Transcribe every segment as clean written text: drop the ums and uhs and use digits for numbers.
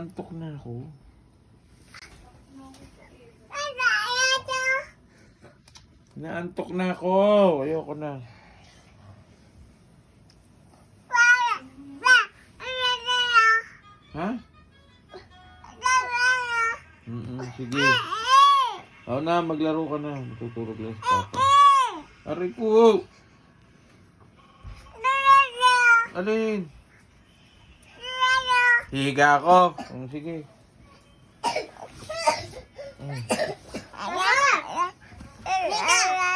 Antok na ako. Naantok na ako. Ayoko na. Ha? Sige. Oo na, maglaro ka na. Matutulog lang si Papa. Aray ko! Alin? Higa ako. Sige.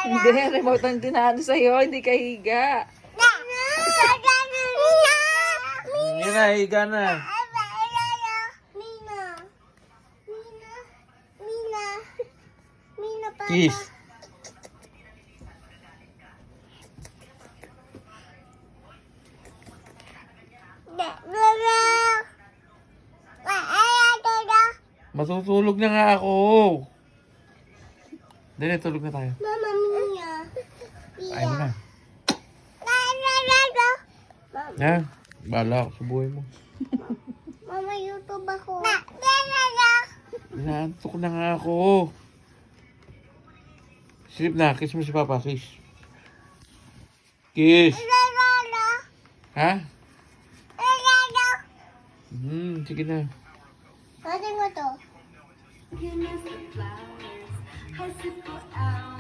Hindi, remote ang tinalo sa'yo. Hindi ka higa. Yun na, higa na. Kiss. Matutulog na nga ako. Dali, tulog na tayo. Mama Mia. Ayaw mo na. Ha? Bahala ako sa buhay mo. Mama, YouTube ako. Naantok na nga ako. Sleep na. Kiss mo si Papa. Kiss. Kiss. Ha? Sige na. Ano mo to?